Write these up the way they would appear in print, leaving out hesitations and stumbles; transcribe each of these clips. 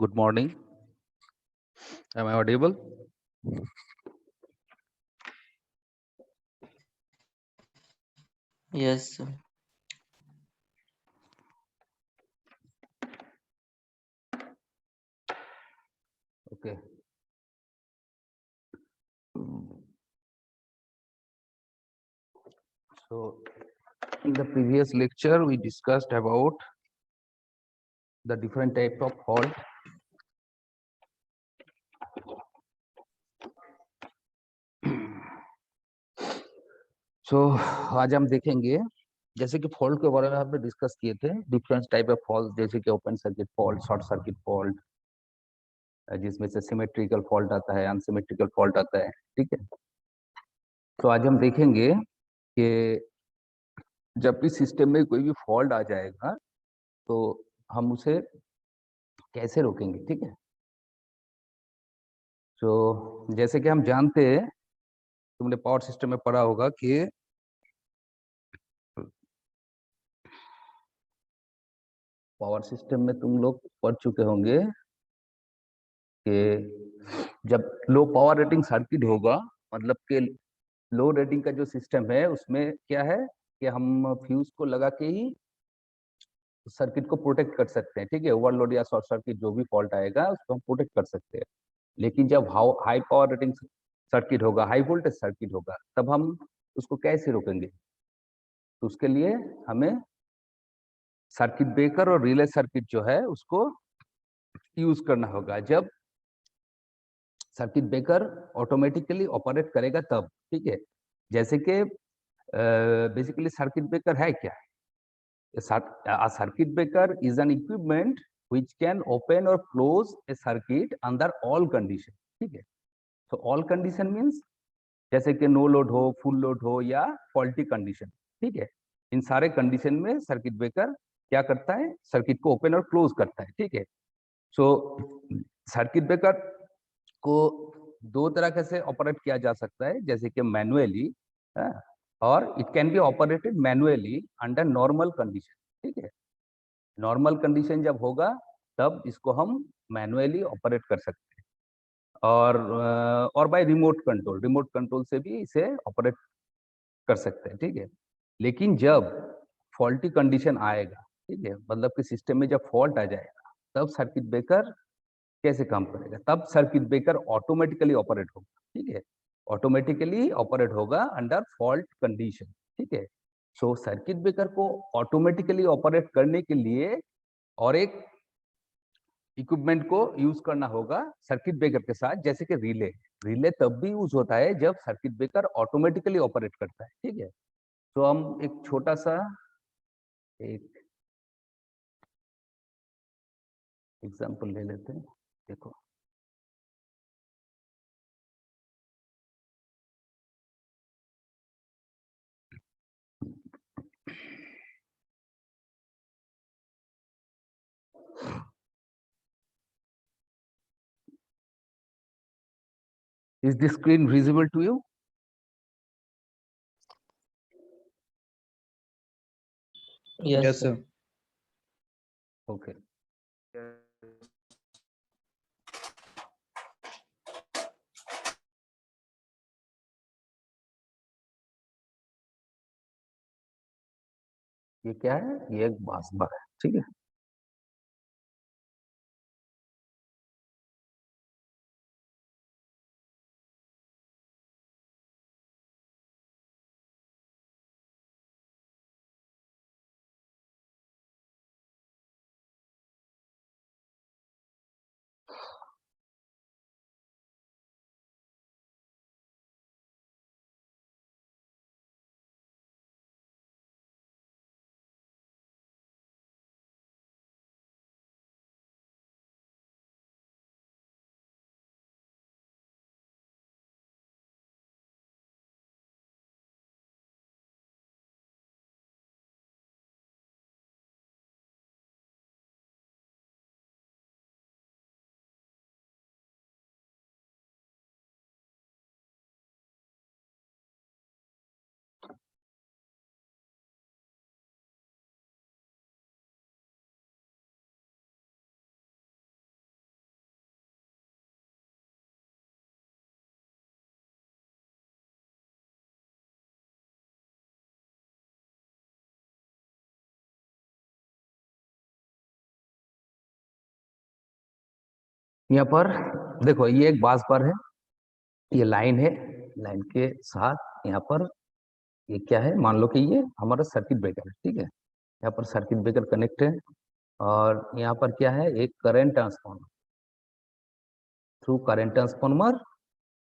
Good morning. Am I audible? Yes, sir. Okay. So, in the previous lecture, we discussed about the different type of fault. So, आज हम देखेंगे जैसे कि fault के बारे में हमने डिस्कस किए थे डिफरेंट टाइप ऑफ फॉल्ट, जैसे कि open circuit fault, short circuit fault, जिसमें से सिमेट्रिकल फॉल्ट आता है, अनसिमेट्रिकल फॉल्ट आता है। ठीक है। तो आज हम देखेंगे कि जब भी सिस्टम में कोई भी फॉल्ट आ जाएगा तो हम उसे कैसे रोकेंगे। ठीक है। तो जैसे कि हम जानते हैं, तुमने पावर सिस्टम में पढ़ा होगा कि पावर सिस्टम में तुम लोग पढ़ चुके होंगे कि जब लो पावर रेटिंग सर्किट होगा, मतलब कि लो रेटिंग का जो सिस्टम है उसमें क्या है कि हम फ्यूज को लगा के ही सर्किट को प्रोटेक्ट कर सकते हैं। ठीक है। ओवरलोड या शॉर्ट सर्किट जो भी फॉल्ट आएगा उसको हम प्रोटेक्ट कर सकते हैं। लेकिन जब हाई पावर रेटिंग सर्किट होगा, हाई वोल्टेज सर्किट होगा, तब हम उसको कैसे रोकेंगे। तो उसके लिए हमें सर्किट ब्रेकर और रिले सर्किट जो है उसको यूज करना होगा। जब सर्किट ब्रेकर ऑटोमेटिकली ऑपरेट करेगा तब। ठीक है। जैसे कि बेसिकली सर्किट ब्रेकर है क्या? Circuit breaker is an equipment which can open or close a circuit under all condition। ठीक है। तो ऑल कंडीशन मीन्स जैसे कि नो लोड हो, फुल लोड हो या फॉल्टी कंडीशन। ठीक है। इन सारे कंडीशन में सर्किट ब्रेकर क्या करता है, सर्किट को ओपन और क्लोज करता है। ठीक है। सो सर्किट ब्रेकर को दो तरह से ऑपरेट किया जा सकता है, जैसे कि मैनुअली, और it can be operated manually under normal condition. ठीक है। नॉर्मल कंडीशन जब होगा तब इसको हम मैनुअली ऑपरेट कर सकते हैं, और बाय रिमोट कंट्रोल से भी इसे ऑपरेट कर सकते हैं। ठीक है। लेकिन जब फॉल्टी कंडीशन आएगा, ठीक है, मतलब कि सिस्टम में जब फॉल्ट आ जाएगा, तब सर्किट ब्रेकर कैसे काम करेगा? तब सर्किट ब्रेकर ऑटोमेटिकली ऑपरेट होगा। ठीक है। ऑटोमेटिकली ऑपरेट होगा अंडर फॉल्ट कंडीशन। ठीक है। सो सर्किट ब्रेकर को ऑटोमेटिकली ऑपरेट करने के लिए और एक इक्विपमेंट को यूज करना होगा सर्किट ब्रेकर के साथ, जैसे कि रिले। रिले तब भी यूज होता है जब सर्किट ब्रेकर ऑटोमेटिकली ऑपरेट करता है। ठीक है। तो हम एक छोटा सा एक एग्जांपल ले लेते हैं। देखो, is the screen visible to you? Yes, Yes, sir. sir. Okay. ये क्या है? ये एक बास बार है। ठीक है। यहाँ पर देखो ये एक बास बार है, ये लाइन है, लाइन के साथ यहाँ पर ये क्या है, मान लो कि ये हमारा सर्किट ब्रेकर है, ठीक है। यहाँ पर सर्किट ब्रेकर कनेक्ट है और यहाँ पर क्या है, एक current transformer. Through current transformer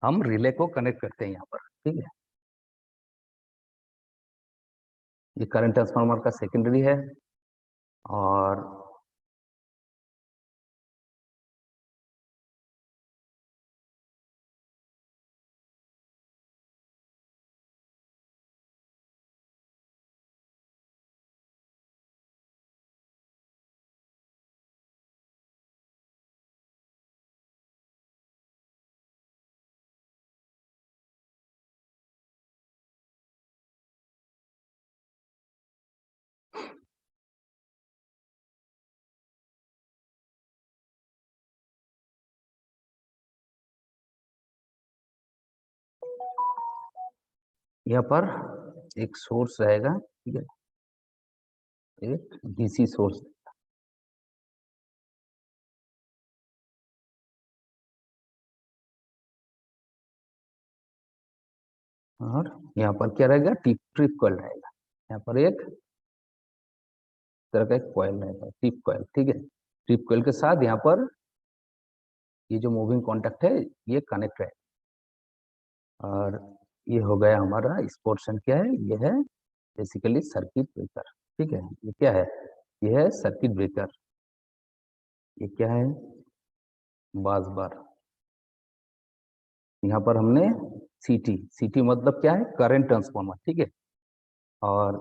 हम रिले को कनेक्ट करते हैं यहाँ पर, ठीक है। ये करंट ट्रांसफार्मर का सेकेंडरी है और यहाँ पर एक सोर्स रहेगा, ठीक है, एक डीसी सोर्स। और यहाँ पर क्या रहेगा, टिप ट्रिप कॉइल रहेगा। यहाँ पर एक तरह का एक कॉइल रहेगा, टिप कॉइल, ठीक है। टिप कॉइल के साथ यहाँ पर ये जो मूविंग कॉन्टैक्ट है ये कनेक्ट है। और ये हो गया हमारा, इस पोर्शन क्या है, ये है बेसिकली सर्किट ब्रेकर, ठीक है। ये क्या है, ये है सर्किट ब्रेकर। ये क्या है, बास बार। यहाँ पर हमने सीटी, सीटी मतलब क्या है, करंट ट्रांसफार्मर, ठीक है। और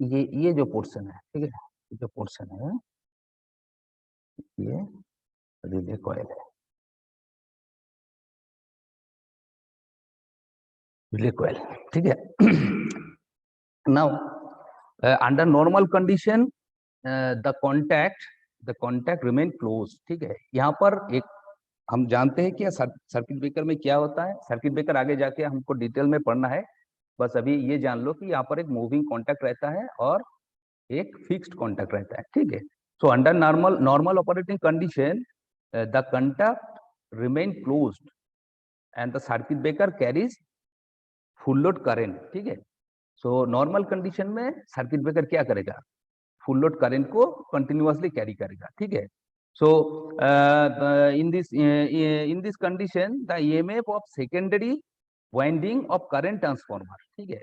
ये जो पोर्शन है, ठीक है, ये जो पोर्शन है ये रिले कॉइल है, रिले कॉइल, ठीक है। Now under normal condition the contact remain close, ठीक है। यहाँ पर एक हम जानते हैं कि सर्किट ब्रेकर में क्या होता है, सर्किट ब्रेकर आगे जाके हमको डिटेल में पढ़ना है। बस अभी ये जान लो कि यहाँ पर एक मूविंग कॉन्टैक्ट रहता है और एक फिक्स्ड कॉन्टैक्ट रहता है, ठीक है। So under normal operating condition the contact remain closed and the circuit breaker carries full load current, ठीक है। सो नॉर्मल कंडीशन में सर्किट ब्रेकर क्या करेगा, फुल लोड करंट को कंटिन्यूअसली कैरी करेगा, ठीक है। So in this condition the EMF of secondary winding of current transformer, ठीक है।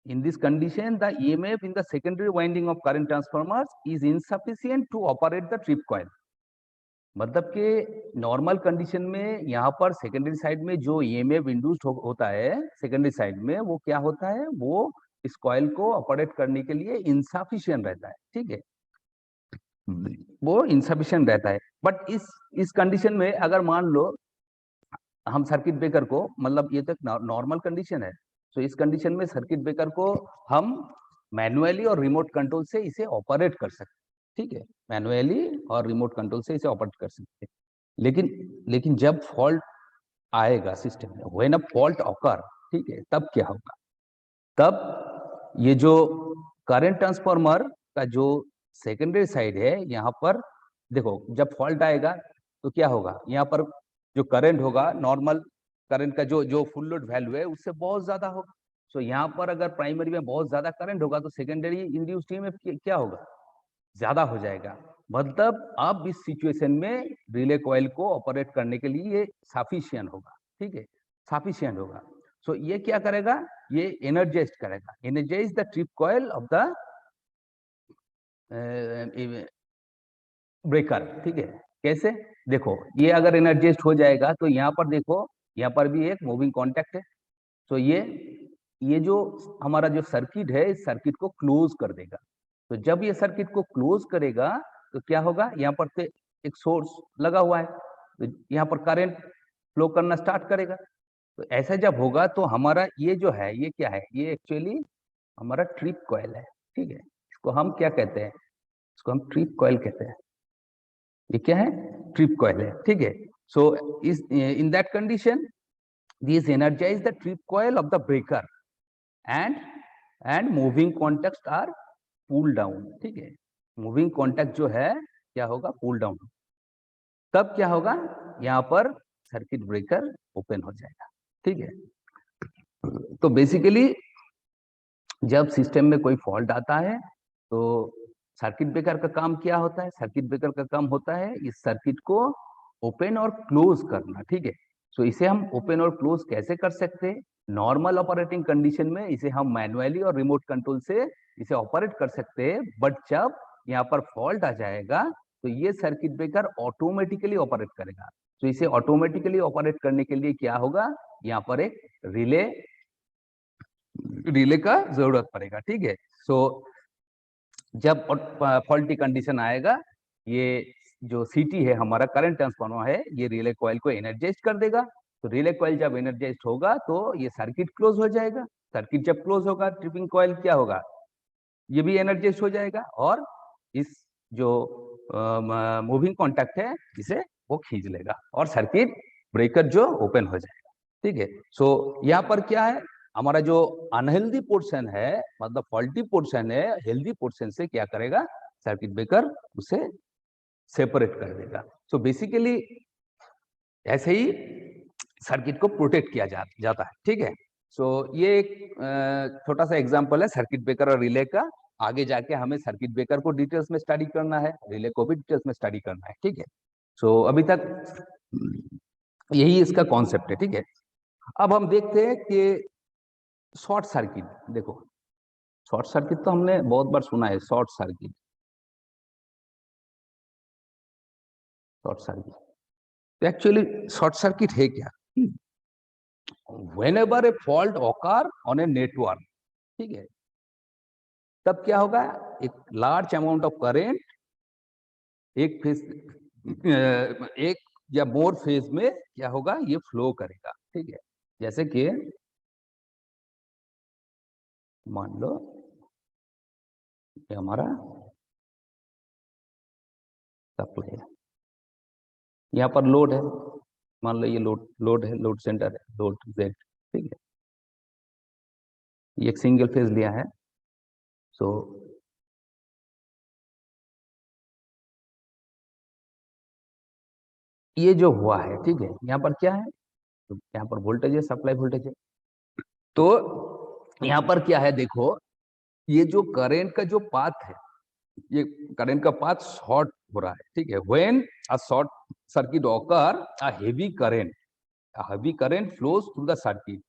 In this condition, the EMF in the secondary winding of current transformers is insufficient to operate the trip coil. मतलब कि normal condition में यहाँ पर secondary side में जो EMF induced होता है सेकेंडरी साइड में, वो क्या होता है, वो इस कॉइल को ऑपरेट करने के लिए इनसफिशिएंट रहता है, ठीक है। वो इनसफिशिएंट रहता है। बट इस कंडीशन में अगर मान लो हम सर्किट ब्रेकर को, मतलब ये तो नॉर्मल कंडीशन है, तो इस कंडीशन में सर्किट ब्रेकर को हम मैनुअली और रिमोट कंट्रोल से इसे ऑपरेट कर सकते हैं, ठीक है। मैनुअली और रिमोट कंट्रोल से इसे ऑपरेट कर सकते हैं। लेकिन जब फॉल्ट आएगा सिस्टम में, व्हेन अ फॉल्ट ऑकर, ठीक है, तब क्या होगा, तब ये जो करंट ट्रांसफार्मर का जो सेकेंडरी साइड है, यहाँ पर देखो जब फॉल्ट आएगा तो क्या होगा, यहाँ पर जो करंट होगा, नॉर्मल करंट का जो जो फुल लोड वैल्यू है उससे बहुत ज्यादा होगा। सो यहाँ पर अगर प्राइमरी में बहुत ज्यादा करंट होगा तो सेकेंडरी इंड्यूस्ड ईएमएफ क्या होगा, ज्यादा हो जाएगा। मतलब अब इस सिचुएशन में रिले कॉइल को ऑपरेट करने के लिए ये सफिशिएंट होगा, ठीक है, सफिशिएंट होगा। सो ये क्या करेगा, ये एनर्जाइज करेगा, energize the trip coil of the breaker, ठीक है। कैसे, देखो ये अगर एनर्जाइज हो जाएगा तो यहाँ पर देखो, यहाँ पर भी एक मूविंग कॉन्टैक्ट है। तो ये जो हमारा जो सर्किट है, इस सर्किट को क्लोज कर देगा। तो जब ये सर्किट को क्लोज करेगा तो क्या होगा, यहाँ पर से एक सोर्स लगा हुआ है, तो यहाँ पर करंट फ्लो करना स्टार्ट करेगा। तो ऐसा जब होगा तो हमारा ये जो है, ये क्या है, ये एक्चुअली हमारा ट्रिप कॉइल है, ठीक है। इसको हम क्या कहते हैं, इसको हम ट्रिप कॉइल कहते हैं। ये क्या है, ट्रिप कॉइल है, ठीक है। So is in that condition this energize the trip coil of the breaker, and moving contact are pull down, ठीक है। मूविंग कॉन्टेक्ट जो है क्या होगा, पुल डाउन। तब क्या होगा, यहाँ पर सर्किट ब्रेकर ओपन हो जाएगा, ठीक है। तो बेसिकली जब सिस्टम में कोई फॉल्ट आता है तो सर्किट ब्रेकर का काम क्या होता है, सर्किट ब्रेकर का काम होता है इस सर्किट को ओपन और क्लोज करना, ठीक है। सो इसे हम ओपन और क्लोज कैसे कर सकते हैं, नॉर्मल ऑपरेटिंग कंडीशन में इसे हम मैनुअली और रिमोट कंट्रोल से इसे ऑपरेट कर सकते हैं, बट जब यहाँ पर फॉल्ट आ जाएगा तो ये सर्किट ब्रेकर ऑटोमेटिकली ऑपरेट करेगा। तो इसे ऑटोमेटिकली ऑपरेट करने के लिए क्या होगा, यहाँ पर एक रिले का जरूरत पड़ेगा, ठीक है। सो जब फॉल्टी कंडीशन आएगा, ये जो सीटी है हमारा करंट ट्रांसफार्मर है, ये रिले कॉइल को एनर्जाइज कर देगा। तो रिले कॉइल जब एनर्जाइज होगा तो ये सर्किट क्लोज हो जाएगा। सर्किट जब क्लोज होगा, ट्रिपिंग कॉइल क्या होगा, ये भी एनर्जाइज हो जाएगा और इस जो मूविंग कॉन्टैक्ट है इसे वो खींच लेगा और सर्किट ब्रेकर जो ओपन हो जाएगा, ठीक है। सो यहाँ पर क्या है, हमारा जो अनहेल्दी पोर्शन है, मतलब फॉल्टी पोर्शन है, हेल्दी पोर्शन से क्या करेगा, सर्किट ब्रेकर उसे सेपरेट कर देगा। सो बेसिकली ऐसे ही सर्किट को प्रोटेक्ट किया जाता है, ठीक है। सो ये एक छोटा सा एग्जांपल है सर्किट ब्रेकर और रिले का। आगे जाके हमें सर्किट ब्रेकर को डिटेल्स में स्टडी करना है, रिले को भी डिटेल्स में स्टडी करना है, ठीक है। सो अभी तक यही इसका कॉन्सेप्ट है, ठीक है। अब हम देखते हैं कि शॉर्ट सर्किट। देखो शॉर्ट सर्किट तो हमने बहुत बार सुना है, शॉर्ट सर्किट, शॉर्ट सर्किट तो एक्चुअली शॉर्ट सर्किट है क्या, whenever a fault occur on a network, ठीक है, तब क्या होगा, एक लार्ज अमाउंट ऑफ करेंट एक फेज एक या मोर फेज में क्या होगा, ये फ्लो करेगा, ठीक है। जैसे कि मान लो ये हमारा सप्लाई है, यहाँ पर लोड है, मान लो ये लोड है, लोड सेंटर है, लोड जेड, ठीक है। ये एक सिंगल फेज लिया है। सो ये जो हुआ है, ठीक है, यहाँ पर क्या है, तो यहाँ पर वोल्टेज है, सप्लाई वोल्टेज है। तो यहाँ पर क्या है, देखो ये जो करंट का जो पाथ है, ये करंट का पाथ शॉर्ट हो रहा है, ठीक है। When a short circuit occur, a heavy current flows through the circuit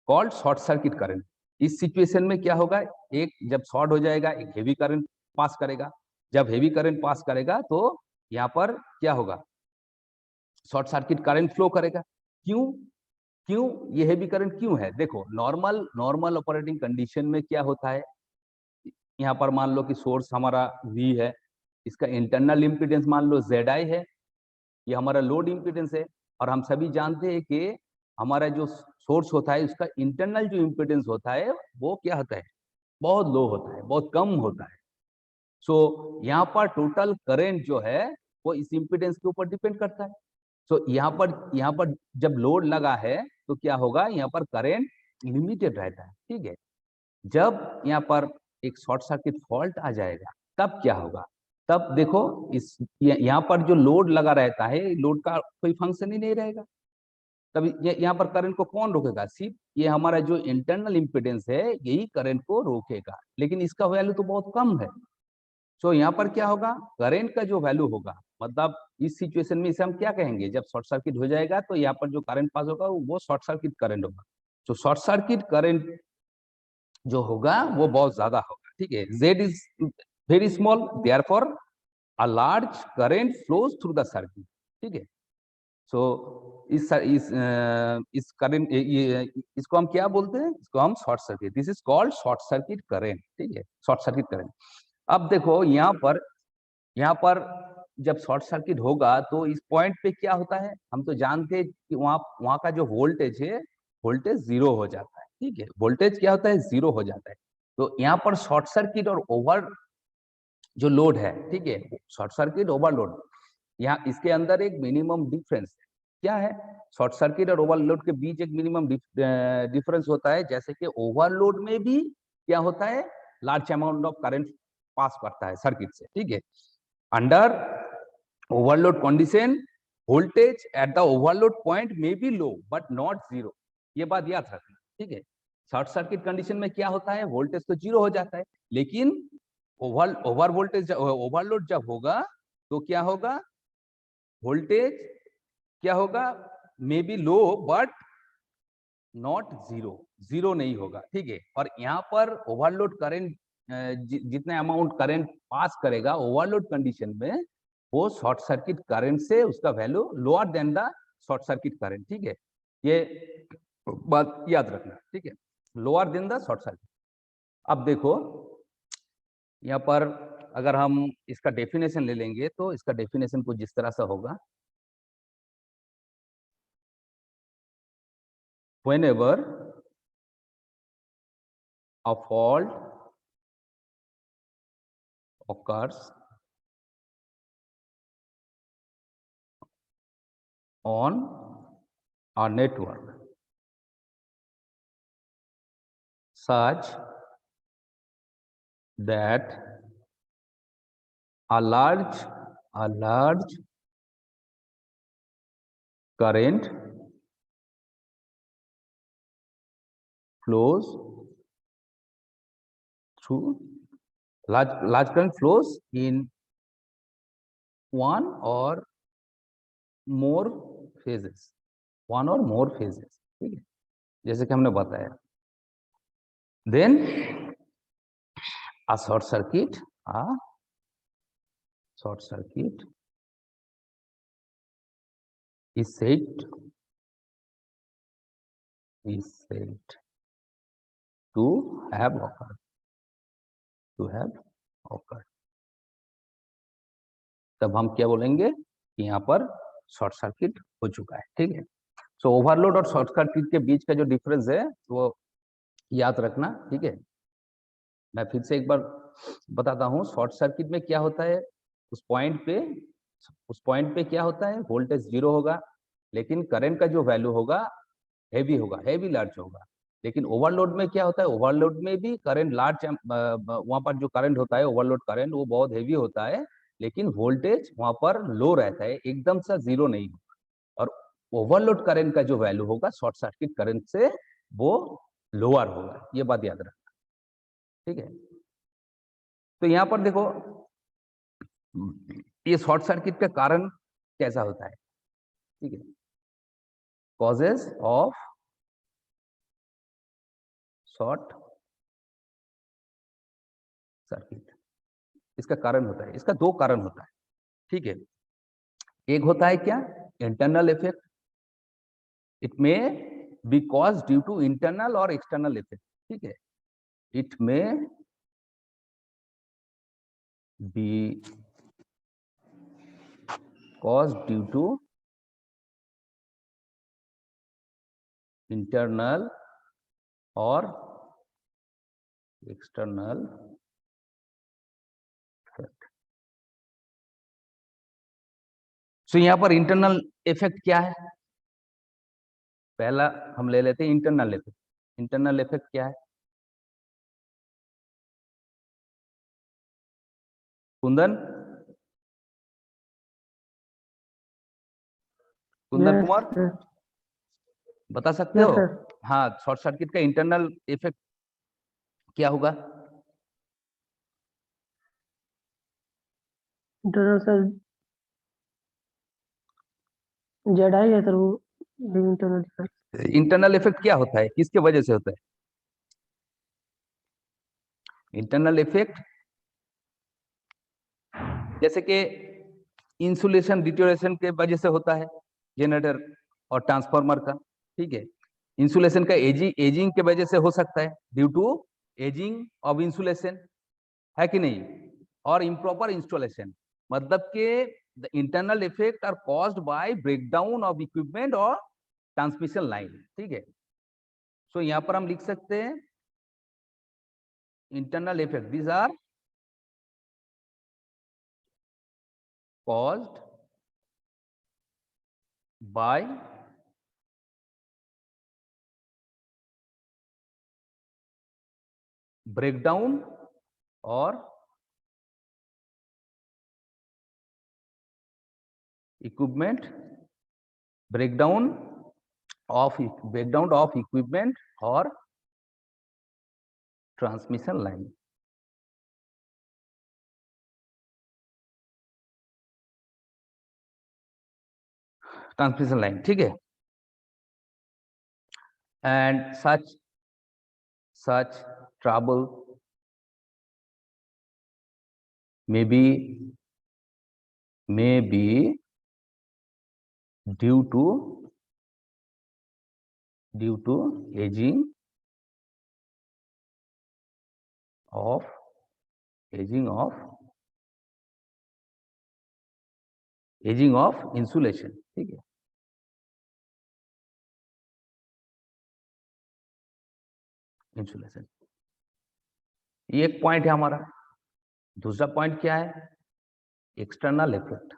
called short circuit current. इस सिचुएशन में क्या होगा, एक जब शॉर्ट हो जाएगा, एक हेवी करंट पास करेगा। जब हेवी करंट पास करेगा तो यहाँ पर क्या होगा, शॉर्ट सर्किट करंट फ्लो करेगा। क्यों क्यों ये हेवी करंट क्यों है, देखो नॉर्मल ऑपरेटिंग कंडीशन में क्या होता है, यहाँ पर मान लो कि सोर्स हमारा V है, इसका इंटरनल इम्पीडेंस मान लो ZI है, ये हमारा लोड इम्पीडेंस है। और हम सभी जानते हैं कि हमारा जो सोर्स होता है उसका इंटरनल जो इम्पीडेंस होता है वो क्या होता है, बहुत लो होता है, बहुत कम होता है। सो यहाँ पर टोटल करंट जो है वो इस इम्पीडेंस के ऊपर डिपेंड करता है। सो यहाँ पर जब लोड लगा है तो क्या होगा, यहाँ पर करंट लिमिटेड रहता है, ठीक है। जब यहाँ पर एक शॉर्ट सर्किट फॉल्ट आ जाएगा तब क्या होगा, तब देखो इस यहाँ पर जो लोड लगा रहता है, लोड का कोई फंक्शन ही नहीं रहेगा। तब यहाँ पर करंट को कौन रोकेगा, सिर्फ ये हमारा जो इंटरनल इम्पीडेंस है यही करंट को रोकेगा, लेकिन इसका वैल्यू तो बहुत कम है। सो यहाँ पर क्या होगा, करंट का जो वैल्यू होगा, मतलब इस सिचुएशन में इसे हम क्या कहेंगे, जब शॉर्ट सर्किट हो जाएगा तो यहाँ पर जो करंट पास होगा वो शॉर्ट सर्किट करंट होगा। तो शॉर्ट सर्किट करंट जो होगा वो बहुत ज्यादा होगा, ठीक है। Z is very small, therefore a large current flows through the circuit, ठीक है। सो इस करंट इसको हम क्या बोलते हैं, इसको हम short circuit, this is called short circuit current, ठीक है, शॉर्ट सर्किट करंट। अब देखो यहाँ पर जब शॉर्ट सर्किट होगा तो इस पॉइंट पे क्या होता है, हम तो जानते हैं कि वहां का जो वोल्टेज है, वोल्टेज जीरो हो जाता है, ठीक है। वोल्टेज क्या होता है, जीरो हो जाता है। तो यहाँ पर शॉर्ट सर्किट और ओवर जो लोड है, ठीक है, शॉर्ट सर्किट ओवरलोड, यहाँ इसके अंदर एक मिनिमम डिफरेंस है। क्या है, शॉर्ट सर्किट और ओवरलोड के बीच एक मिनिमम डिफरेंस होता है, जैसे कि ओवरलोड में भी क्या होता है, large amount of current pass करता है सर्किट से, ठीक है। Under overload condition voltage at the overload point may be low but not zero, ये बात याद रखना, ठीक है। शॉर्ट सर्किट कंडीशन में क्या होता है, वोल्टेज तो जीरो हो जाता है, लेकिन ओवरलोड जब होगा तो क्या होगा, वोल्टेज क्या होगा, may be low but not zero, zero नहीं होगा, ठीक है। और यहाँ पर ओवरलोड करंट जितने अमाउंट करंट पास करेगा ओवरलोड कंडीशन में, वो शॉर्ट सर्किट करंट से उसका value lower than the short circuit current, ठीक है। ये बात याद रखना, ठीक है, lower than the short circuit. अब देखो यहाँ पर अगर हम इसका डेफिनेशन ले लेंगे तो इसका डेफिनेशन कुछ जिस तरह से होगा, whenever a fault occurs on a network such that a large current flows through large current flows in one or more phases, ठीक है, जैसे कि हमने बताया, then a short circuit is said to have occurred, तब हम क्या बोलेंगे कि यहाँ पर शॉर्ट सर्किट हो चुका है, ठीक है। सो ओवरलोड और शॉर्ट सर्किट के बीच का जो डिफरेंस है वो याद रखना, ठीक है। मैं फिर से एक बार बताता हूँ, शॉर्ट सर्किट में क्या होता है, उस पॉइंट पे क्या होता है, वोल्टेज जीरो होगा, लेकिन करंट का जो वैल्यू होगा हेवी लार्ज होगा। लेकिन ओवरलोड में क्या होता है, ओवरलोड में भी करंट लार्ज, वहां पर जो करंट होता है ओवरलोड करंट वो बहुत हेवी होता है, लेकिन वोल्टेज वहां पर लो रहता है, एकदम से जीरो नहीं होगा। और ओवरलोड करंट का जो वैल्यू होगा शॉर्ट सर्किट करंट से वो लोअर होगा, ये बात याद रखना, ठीक है। तो यहाँ पर देखो ये शॉर्ट सर्किट का कारण कैसा होता है, ठीक है, कॉजेज ऑफ शॉर्ट सर्किट, इसका कारण होता है, इसका दो कारण होता है, ठीक है। एक होता है क्या, internal effect, it may be cause due to internal और एक्सटर्नल इफेक्ट, ठीक है। It may be cause due to internal और एक्सटर्नल इफेक्ट। सो यहां पर इंटरनल इफेक्ट क्या है, पहला हम ले लेते हैं इंटरनल इफेक्ट। इंटरनल इफेक्ट क्या है, कुंदन कुमार बता सकते हो? हाँ, शॉर्ट सर्किट का इंटरनल इफेक्ट क्या होगा? इंटरनल सर जेड आई है सर, वो इंटरनल इफेक्ट। इंटरनल इफेक्ट क्या होता है, किसके वजह से होता है इंटरनल इफेक्ट? जैसे कि इंसुलेशन डिटोरेशन के वजह से होता है, जनरेटर और ट्रांसफार्मर का, ठीक है। इंसुलेशन का एजिंग के वजह से हो सकता है, due to ageing of insulation, है कि नहीं, और इम्प्रॉपर इंस्टॉलेशन, मतलब के the internal effect are caused by breakdown of equipment और ट्रांसमिशन लाइन, ठीक है। सो यहां पर हम लिख सकते हैं internal effect, these are caused by breakdown or equipment, breakdown of equipment or transmission line. Transmission line, ठीक है. And such trouble may be due to aging of insulation, ठीक है. इंसुलेशन, ये एक पॉइंट है हमारा. दूसरा पॉइंट क्या है? External effect.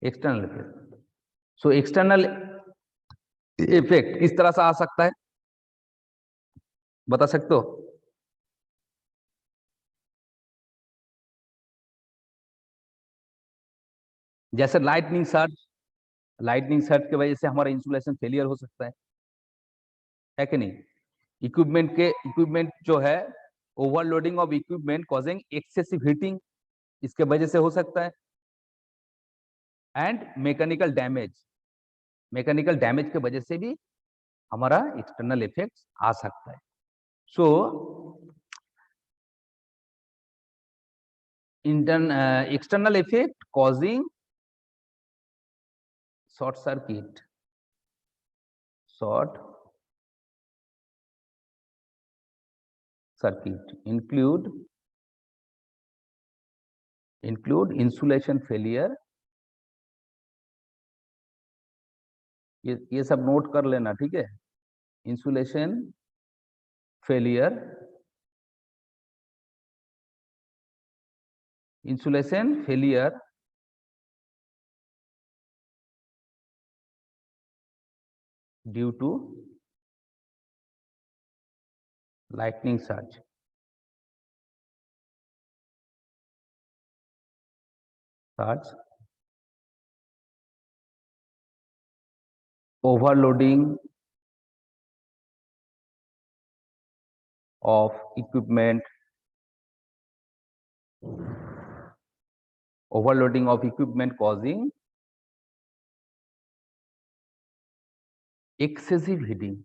External effect. So external effect किस तरह से आ सकता है, बता सकते हो? जैसे लाइटनिंग सर्च की वजह से हमारा इंसुलेशन फेलियर हो सकता है कि नहीं? इक्विपमेंट जो है, overloading of equipment causing excessive heating, इसके वजह से हो सकता है. एंड मैकेनिकल डैमेज की वजह से भी हमारा एक्सटर्नल इफेक्ट आ सकता है. So external effect causing short circuit include insulation failure. ये सब नोट कर लेना, ठीक है. Insulation failure due to lightning surge. Overloading of equipment, causing excessive heating.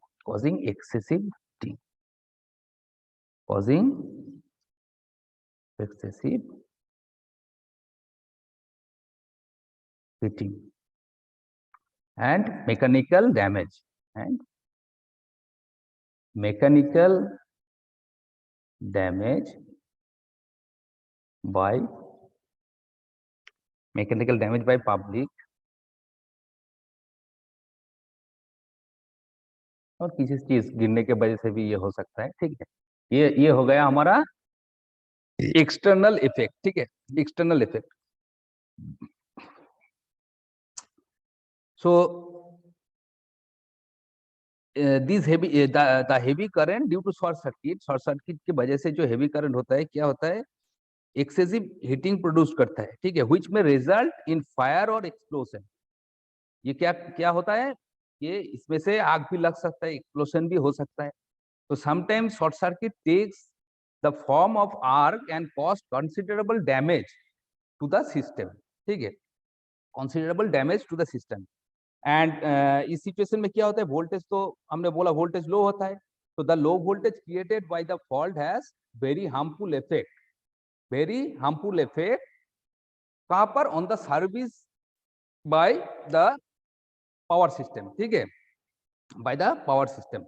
And mechanical damage by public और किसी चीज गिरने के वजह से भी ये हो सकता है, ठीक है. ये हो गया हमारा एक्सटर्नल इफेक्ट, ठीक है. External effect. So this heavy the heavy current due to short circuit की वजह से जो हेवी करंट होता है, क्या होता है? एक्सेसिव हीटिंग प्रोड्यूस करता है, ठीक है. व्हिच में रिजल्ट इन फायर और एक्सप्लोजन. ये क्या होता है? ये इसमें से आग भी लग सकता है, एक्सप्लोजन भी हो सकता है. तो sometimes short circuit takes the form of arc and cause considerable damage to the system, ठीक है. Considerable damage to the system. And इस सिचुएशन में क्या होता है? वोल्टेज, तो हमने बोला वोल्टेज लो होता है. तो the low voltage created by the fault has very harmful effect. कहां पर? On the service by the power system, ठीक है. By the power system.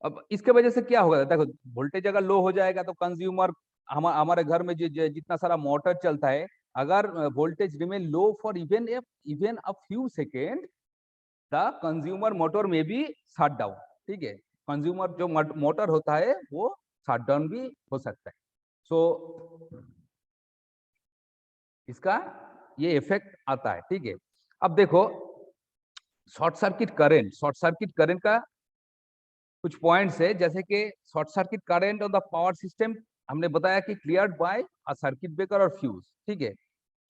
अब इसके वजह से क्या होगा? देखो, वोल्टेज अगर लो हो जाएगा तो कंज्यूमर, हमारे घर में जितना सारा मोटर चलता है, अगर voltage remain low for even a few second, the consumer motor में भी शट डाउन, ठीक है. कंज्यूमर जो मोटर होता है वो शट डाउन भी हो सकता है. सो इसका ये इफेक्ट आता है, ठीक है। अब देखो शॉर्ट सर्किट करंट का कुछ पॉइंट्स है, जैसे कि short circuit current on the power system हमने बताया कि cleared by a circuit breaker और फ्यूज, ठीक है।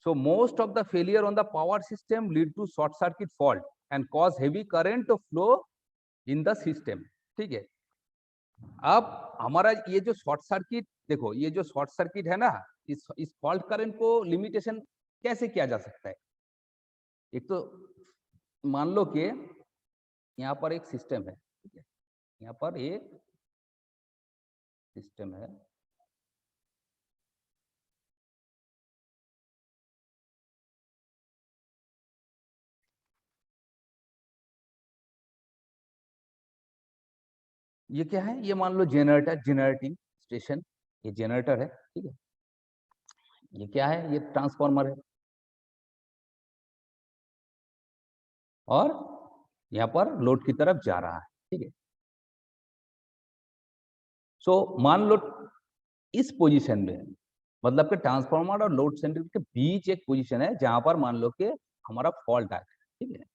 So most of the failure on the power system lead to short circuit fault and cause heavy current to flow in the system, ठीक है। अब हमारा ये जो शॉर्ट सर्किट, देखो ये जो शॉर्ट सर्किट है ना, इस फॉल्ट करंट को लिमिटेशन कैसे किया जा सकता है। एक तो मान लो कि यहाँ पर एक सिस्टम है, ठीक है, यहाँ पर एक सिस्टम है, ये क्या है, ये मान लो जनरेटर, जनरेटिंग स्टेशन, ये जनरेटर है, ठीक है। ये क्या है, ये ट्रांसफार्मर है, और यहाँ पर लोड की तरफ जा रहा है, ठीक है। सो मान लो इस पोजीशन में, मतलब कि ट्रांसफार्मर और लोड सेंटर के बीच एक पोजीशन है जहां पर मान लो कि हमारा फॉल्ट आ जाए, ठीक है,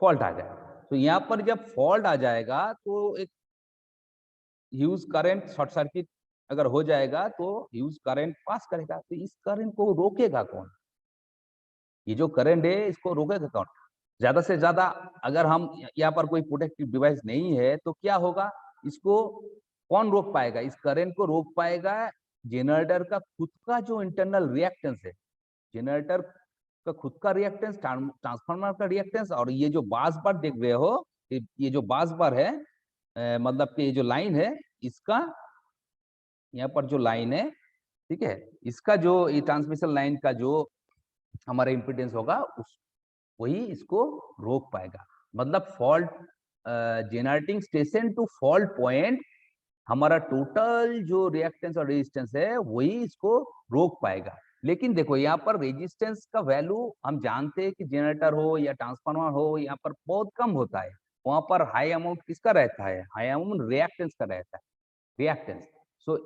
फॉल्ट आ जाए। तो यहाँ पर जब फॉल्ट आ जाएगा तो एक ह्यूज करंट, शॉर्ट सर्किट अगर हो जाएगा तो ह्यूज करंट पास करेगा। तो इस करंट को रोकेगा कौन, ये जो करंट है इसको रोकेगा कौन। ज्यादा से ज्यादा अगर हम यहाँ पर कोई प्रोटेक्टिव डिवाइस नहीं है तो क्या होगा, इसको कौन रोक पाएगा, इस करंट को रोक पाएगा जनरेटर का खुद का जो इंटरनल रिएक्टेंस है, जनरेटर का खुद का रिएक्टेंस, ट्रांसफार्मर का रिएक्टेंस, और ये जो बास बार देख रहे हो, ये जो बास बार है, मतलब कि ये जो लाइन है, इसका यहाँ पर जो लाइन है, ठीक है, इसका जो ये ट्रांसमिशन लाइन का जो हमारा इम्पीडेंस होगा उस वही इसको रोक पाएगा। मतलब fault generating station to fault point, हमारा टोटल जो रिएक्टेंस और रेजिस्टेंस है वही इसको रोक पाएगा। लेकिन देखो यहाँ पर रेजिस्टेंस का वैल्यू हम जानते हैं कि जनरेटर हो या ट्रांसफार्मर हो, यहाँ पर बहुत कम होता है। वहां पर हाई अमाउंट किसका रहता है, हाई अमाउंट रिएक्टेंस का रहता है, रिएक्टेंस। सो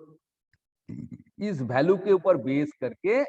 इस वैल्यू के ऊपर बेस करके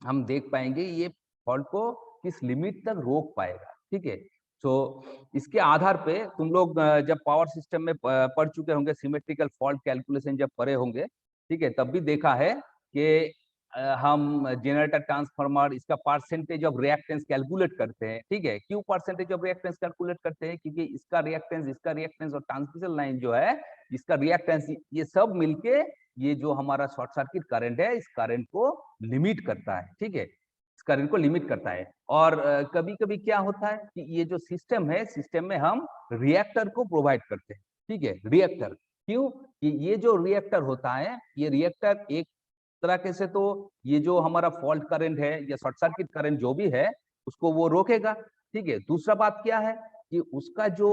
हम देख पाएंगे ये फॉल्ट को किस लिमिट तक रोक पाएगा, ठीक है। तो इसके आधार पे तुम लोग जब पावर सिस्टम में पढ़ चुके होंगे, सिमेट्रिकल फॉल्ट कैलकुलेशन जब पढ़े होंगे, ठीक है, तब भी देखा है कि हम जनरेटर, ट्रांसफार्मर, इसका परसेंटेज ऑफ रिएक्टेंस कैलकुलेट करते हैं, ठीक है। क्यों परसेंटेज ऑफ रिएक्टेंस कैलकुलेट करते हैं, क्योंकि इसका रिएक्टेंस और ट्रांसमिशन लाइन जो है इसका रिएक्टेंस, ये सब मिलके ये जो हमारा शॉर्ट सर्किट करंट है इस करंट को लिमिट करता है, ठीक है, इस करंट को लिमिट करता है। और कभी कभी क्या होता है कि ये जो सिस्टम है, सिस्टम में हम रिएक्टर को प्रोवाइड करते हैं, ठीक है, रिएक्टर। क्यों कि ये जो रिएक्टर होता है, ये रिएक्टर एक तरह के से तो ये जो हमारा फॉल्ट करंट है या शॉर्ट सर्किट करंट जो भी है उसको वो रोकेगा, ठीक है। दूसरा बात क्या है कि उसका जो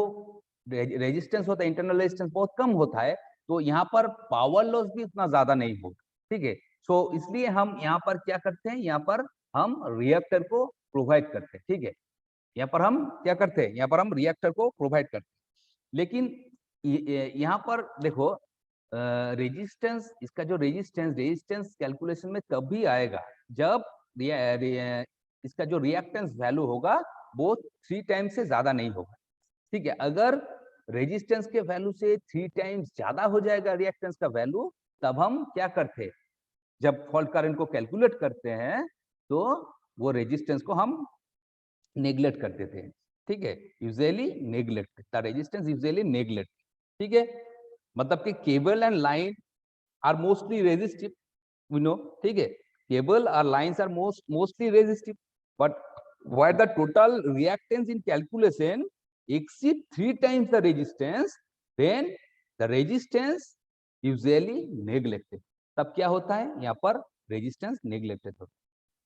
रेजिस्टेंस होता है, इंटरनल रेजिस्टेंस बहुत कम होता है, तो यहाँ पर पावर लॉस भी उतना ज्यादा नहीं होगा, ठीक है। सो इसलिए हम यहाँ पर क्या करते हैं, यहाँ पर हम रिएक्टर को प्रोवाइड करते हैं, ठीक है। यहाँ पर हम क्या करते हैं, यहाँ पर हम रिएक्टर को प्रोवाइड करते हैं। लेकिन यहाँ पर देखो रेजिस्टेंस, इसका जो रेजिस्टेंस कैलकुलेशन में तब भी आएगा जब इसका जो रिएक्टेंस वैल्यू होगा वो 3 टाइम्स से ज्यादा नहीं होगा, ठीक है। अगर रेजिस्टेंस के वैल्यू से 3 टाइम्स ज्यादा हो जाएगा रिएक्टेंस का वैल्यू, तब हम क्या करते हैं, जब फॉल्ट करंट को कैलकुलेट करते हैं तो वो रेजिस्टेंस को हम नेग्लेक्ट कर देते हैं, ठीक है। Usually neglect the resistance, usually neglect, ठीक है। मतलब कि cable and line are mostly resistive, we know, ठीक है। केबल और lines are mostly resistive, but where the total reactance in calculation exceed 3 times the resistance, then the resistance usually neglected। तब क्या होता है, यहाँ पर रेजिस्टेंस नेग्लेक्टेड होता है।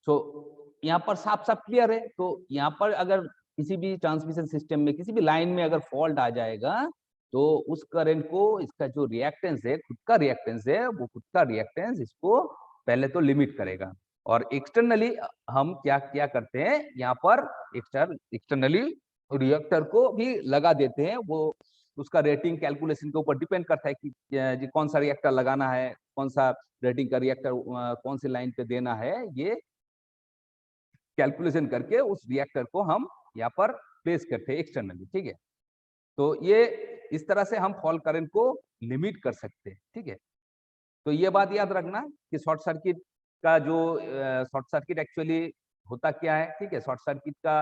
सो यहाँ पर साफ साफ क्लियर है। तो यहाँ पर अगर किसी भी ट्रांसमिशन सिस्टम में, किसी भी लाइन में अगर फॉल्ट आ जाएगा तो उस करंट को, इसका जो रिएक्टेंस है, खुद का रिएक्टेंस है, वो खुद का रिएक्टेंस इसको पहले तो लिमिट करेगा। और एक्सटर्नली हम क्या क्या करते हैं, यहाँ पर एक्सटर्नली रिएक्टर को भी लगा देते हैं। वो उसका रेटिंग कैलकुलेशन के ऊपर डिपेंड करता है कि कौन सा रिएक्टर लगाना है, कौन सा रेटिंग का रिएक्टर कौन सी लाइन पे देना है, ये कैलकुलेशन करके उस रिएक्टर को हम यहाँ पर प्लेस करते हैं एक्सटर्नली, ठीक है। तो ये इस तरह से हम फॉल्ट करंट को लिमिट कर सकते हैं, ठीक है। तो ये बात याद रखना कि शॉर्ट सर्किट का जो शॉर्ट सर्किट एक्चुअली होता क्या है, ठीक है। शॉर्ट सर्किट का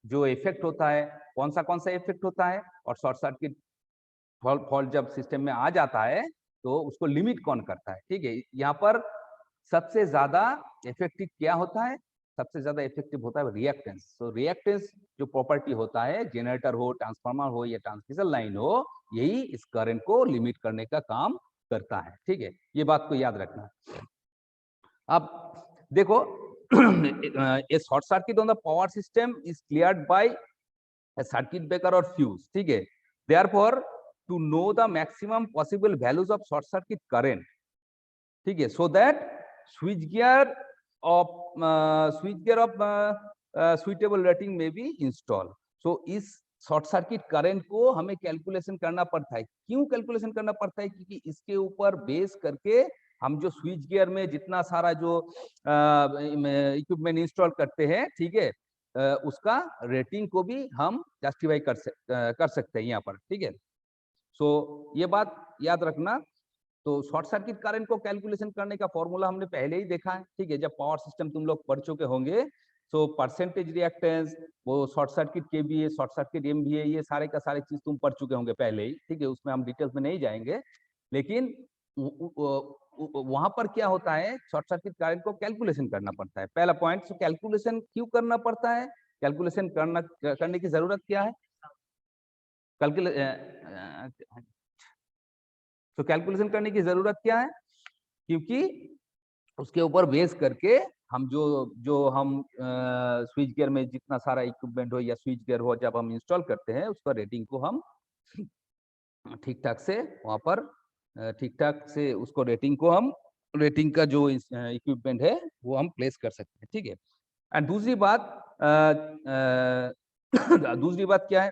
जो इफेक्ट होता है, कौन सा इफेक्ट होता है, और शॉर्ट सर्किट फॉल्ट जब सिस्टम में आ जाता है तो उसको लिमिट कौन करता है, ठीक है। यहाँ पर सबसे ज्यादा इफेक्टिव क्या होता है, सबसे ज्यादा इफेक्टिव होता है रिएक्टेंस। तो रिएक्टेंस जो प्रॉपर्टी होता है, जनरेटर हो, ट्रांसफार्मर हो या ट्रांसमिशन लाइन हो, यही इस करंट को लिमिट करने का काम करता है, ठीक है। ये बात को याद रखना। अब देखो a short circuit on the power system is cleared by a circuit breaker or fuse, ठीक है। therefore to know the maximum possible values of short circuit current, ठीक है, so that switch gear of suitable rating may be installed। so इस short circuit current को हमें calculation करना पड़ता है। क्यों कैलकुलेशन करना पड़ता है? क्योंकि इसके ऊपर बेस करके हम जो स्विच गियर में जितना सारा जो इक्विपमेंट इंस्टॉल करते हैं, ठीक है, उसका रेटिंग को भी हम जस्टिफाई कर सकते हैं यहाँ पर, ठीक है। सो ये बात याद रखना। तो शॉर्ट सर्किट करंट को कैलकुलेशन करने का फॉर्मूला हमने पहले ही देखा है, ठीक है। जब पावर सिस्टम तुम लोग पढ़ चुके होंगे, तो परसेंटेज रिएक्टेंस, वो short circuit KVA, short circuit MVA, ये सारे का सारे चीज तुम पढ़ चुके होंगे पहले ही, ठीक है। उसमें हम डिटेल्स में नहीं जाएंगे, लेकिन वहां पर क्या होता है, शॉर्ट सर्किट करंट को कैलकुलेशन करना पड़ता है। पहला पॉइंट, तो कैलकुलेशन क्यों करना पड़ता है, कैलकुलेशन करने की जरूरत क्या है, तो कैलकुलेशन करने की जरूरत क्या है? क्योंकि उसके ऊपर बेस करके हम जो हम स्विच गियर में जितना सारा इक्विपमेंट हो या स्विच गियर हो, जब हम इंस्टॉल करते हैं, उसका रेटिंग को हम ठीक ठाक से वहां पर ठीक ठाक से उसको रेटिंग का जो इक्विपमेंट है वो हम प्लेस कर सकते हैं, ठीक है। एंड दूसरी बात क्या है,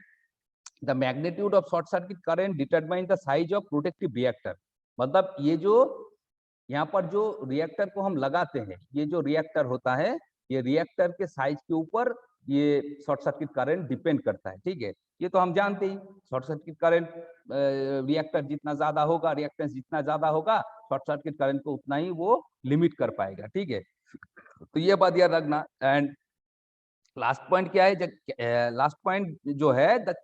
the magnitude of short circuit current determine the size of protective reactor. मतलब ये जो यहाँ पर जो रिएक्टर को हम लगाते हैं, ये जो रिएक्टर होता है, ये रिएक्टर के साइज के ऊपर ये शॉर्ट सर्किट करंट डिपेंड करता है, ठीक है। ये तो हम जानते ही, शॉर्ट सर्किट करंट रिएक्टर जितना ज्यादा होगा, रिएक्टेंस जितना ज्यादा होगा, शॉर्ट सर्किट करंट को उतना ही वो लिमिट कर पाएगा, ठीक है। तो ये बात याद रखना। एंड लास्ट पॉइंट क्या है, लास्ट पॉइंट जो है the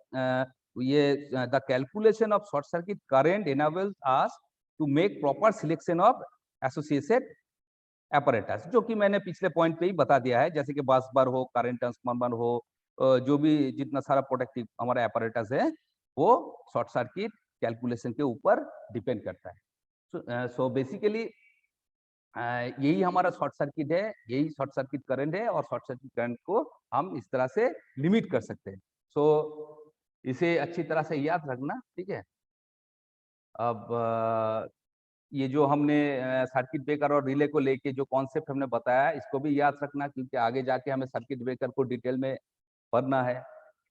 calculation of short circuit current enables us to make proper selection of associated apparatus, जो कि मैंने पिछले पॉइंट पे ही बता दिया है, जैसे कि बस बार हो, करंट ट्रांसफार्मर हो, जो भी जितना सारा प्रोटेक्टिव हमारा apparatus है, वो शॉर्ट सर्किट कैलकुलेशन के ऊपर डिपेंड करता है। सो बेसिकली यही हमारा शॉर्ट सर्किट है, यही शॉर्ट सर्किट करंट है, और शॉर्ट सर्किट करंट को हम इस तरह से लिमिट कर सकते हैं। सो इसे अच्छी तरह से याद रखना, ठीक है। अब ये जो हमने सर्किट ब्रेकर और रिले को लेके जो कॉन्सेप्ट हमने बताया, इसको भी याद रखना, क्योंकि आगे जाके हमें सर्किट ब्रेकर को डिटेल में पढ़ना है,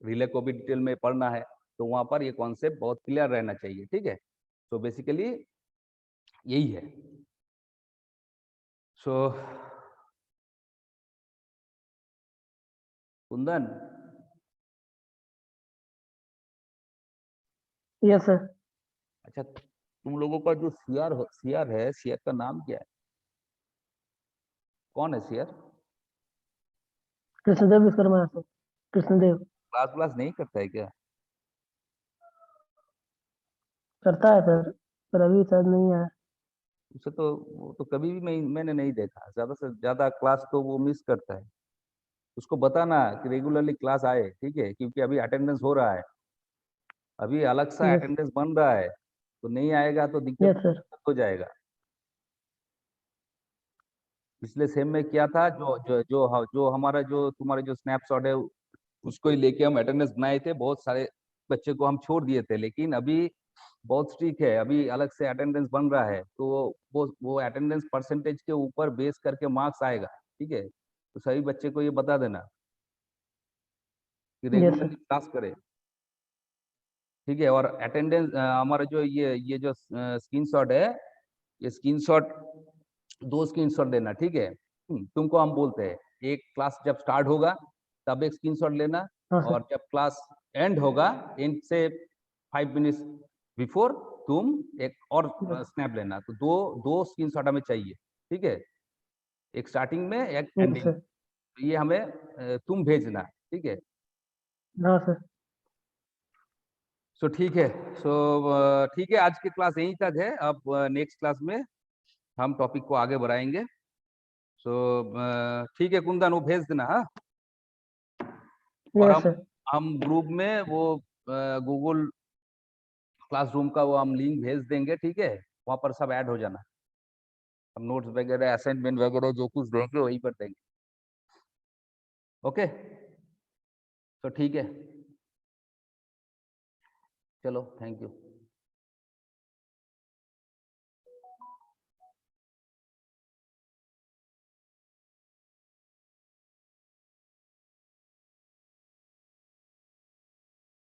रिले को भी डिटेल में पढ़ना है, तो वहां पर ये कॉन्सेप्ट बहुत क्लियर रहना चाहिए, ठीक है। सो बेसिकली यही है। सो कुंदन, यस सर। अच्छा, तुम लोगों का जो सीआर है, सीआर का नाम क्या है, कौन है CR? Krishnadev Vishwakarma sir, Krishnadev. Class नहीं करता है क्या? करता है सर, पर अभी शायद नहीं आया। उसे तो वो तो कभी भी मैंने नहीं देखा, ज्यादा से ज्यादा क्लास तो वो मिस करता है। उसको बताना कि रेगुलरली क्लास आए, ठीक है, क्योंकि अभी अटेंडेंस हो रहा है, अभी अलग सा यस अटेंडेंस बन रहा है, तो नहीं आएगा तो दिक्कत यस सर। हो जाएगा। पिछले सेम में क्या था, जो हमारा जो तुम्हारा जो स्नैपशॉट है, उसको ही लेके हम अटेंडेंस बनाए थे, बहुत सारे बच्चे को हम छोड़ दिए थे, लेकिन अभी बहुत स्ट्रिक्ट है, अभी अलग से अटेंडेंस बन रहा है, तो वो अटेंडेंस परसेंटेज के ऊपर बेस करके मार्क्स आएगा, ठीक है। तो सभी बच्चे को ये बता देना कि यस रेगुलरली सर। क्लास करे, ठीक है। और अटेंडेंस हमारा जो ये जो स्क्रीनशॉट है, ये स्क्रीनशॉट 2 स्क्रीनशॉट देना, ठीक है। तुमको हम बोलते हैं एक क्लास जब स्टार्ट होगा तब एक स्क्रीनशॉट लेना, हाँ सर। और जब क्लास एंड होगा, एंड से 5 मिनट्स बिफोर तुम एक और स्नैप लेना। तो दो स्क्रीनशॉट हमें चाहिए, ठीक है, एक स्टार्टिंग में एक ठीक है एंडिंग। सर। तो ये हमें तुम भेजना, ठीक है। हाँ सर। सो ठीक है, सो ठीक है, आज की क्लास यहीं तक है। अब नेक्स्ट क्लास में हम टॉपिक को आगे बढ़ाएंगे। सो ठीक है कुंदन, वो भेज देना। हाँ, और यस सर। हम ग्रुप में वो गूगल क्लासरूम का वो हम लिंक भेज देंगे, ठीक है, वहां पर सब ऐड हो जाना। हम नोट्स वगैरह असाइनमेंट वगैरह जो कुछ देंगे वही पर देंगे। ओके, तो ठीक है, चलो, थैंक यू।